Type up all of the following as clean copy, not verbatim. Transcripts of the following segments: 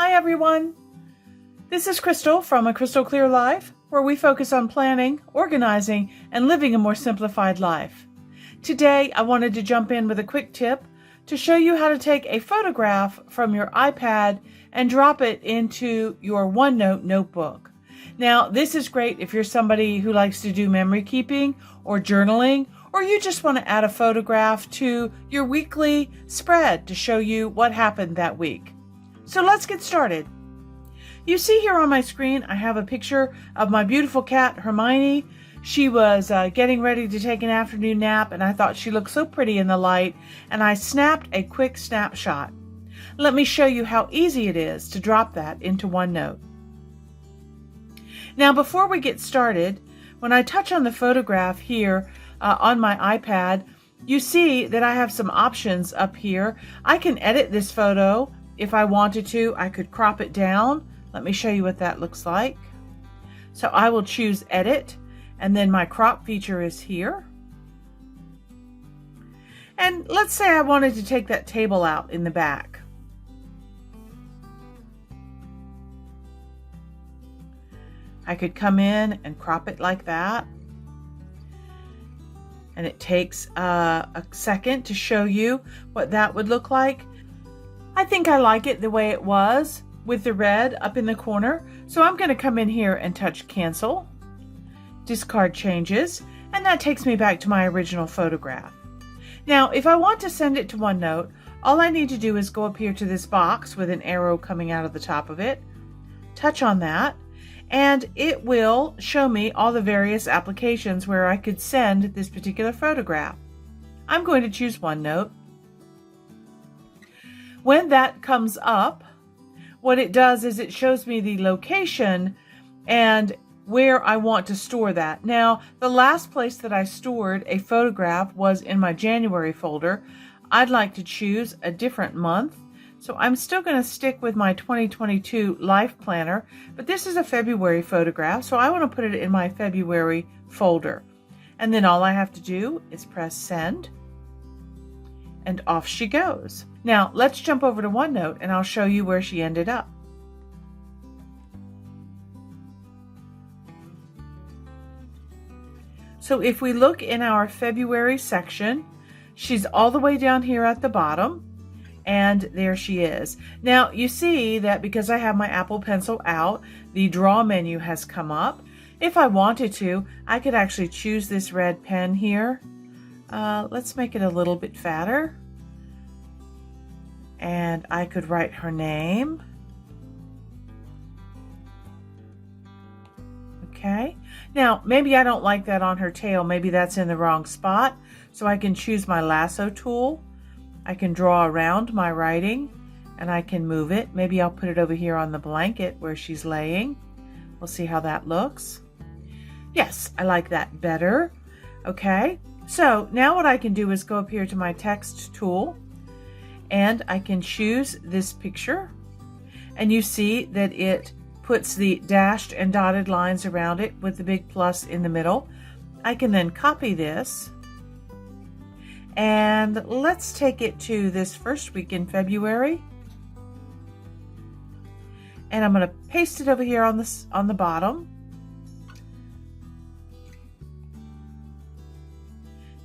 Hi everyone! This is Crystal from A Crystal Clear Life, where we focus on planning, organizing, and living a more simplified life. Today I wanted to jump in with a quick tip to show you how to take a photograph from your iPad and drop it into your OneNote notebook. Now this is great if you're somebody who likes to do memory keeping or journaling, or you just want to add a photograph to your weekly spread to show you what happened that week. So let's get started. You see here on my screen, I have a picture of my beautiful cat, Hermione. She was getting ready to take an afternoon nap, and I thought she looked so pretty in the light, and I snapped a quick snapshot. Let me show you how easy it is to drop that into OneNote. Now, before we get started, when I touch on the photograph here on my iPad, you see that I have some options up here. I can edit this photo. If I wanted to, I could crop it down. Let me show you what that looks like. So I will choose Edit, and then my crop feature is here. And let's say I wanted to take that table out in the back. I could come in and crop it like that. And it takes a second to show you what that would look like. I think I like it the way it was with the red up in the corner. So I'm going to come in here and touch Cancel, Discard Changes, and that takes me back to my original photograph. Now, if I want to send it to OneNote, all I need to do is go up here to this box with an arrow coming out of the top of it, touch on that, and it will show me all the various applications where I could send this particular photograph. I'm going to choose OneNote. When that comes up, what it does is it shows me the location and where I want to store that. Now, the last place that I stored a photograph was in my January folder. I'd like to choose a different month. So I'm still going to stick with my 2022 Life Planner, but this is a February photograph, so I want to put it in my February folder. And then all I have to do is press Send, and off she goes. Now let's jump over to OneNote and I'll show you where she ended up. So if we look in our February section, she's all the way down here at the bottom, and there she is. Now you see that because I have my Apple Pencil out, the draw menu has come up. If I wanted to, I could actually choose this red pen here. Let's make it a little bit fatter. And I could write her name. Okay. Now, maybe I don't like that on her tail. Maybe that's in the wrong spot. So I can choose my lasso tool. I can draw around my writing and I can move it. Maybe I'll put it over here on the blanket where she's laying. We'll see how that looks. Yes, I like that better. Okay. So now what I can do is go up here to my text tool, and I can choose this picture, and you see that it puts the dashed and dotted lines around it with the big plus in the middle. I can then copy this, and let's take it to this first week in February, and I'm going to paste it over here on the bottom.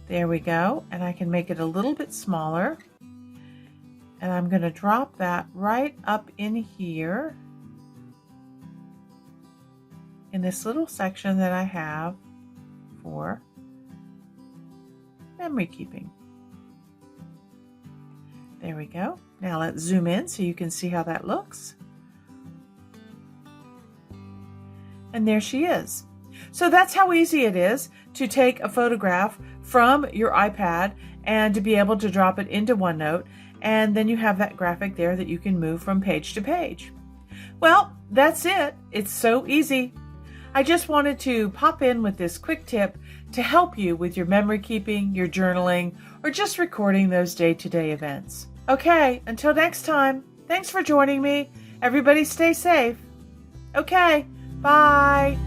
There we go, and I can make it a little bit smaller. And I'm going to drop that right up in here in this little section that I have for memory keeping. There we go. Now let's zoom in so you can see how that looks. And there she is. So that's how easy it is to take a photograph from your iPad and to be able to drop it into OneNote, and then you have that graphic there that you can move from page to page. Well, that's it. It's so easy. I just wanted to pop in with this quick tip to help you with your memory keeping, your journaling, or just recording those day-to-day events. Okay, until next time, thanks for joining me. Everybody stay safe. Okay, bye.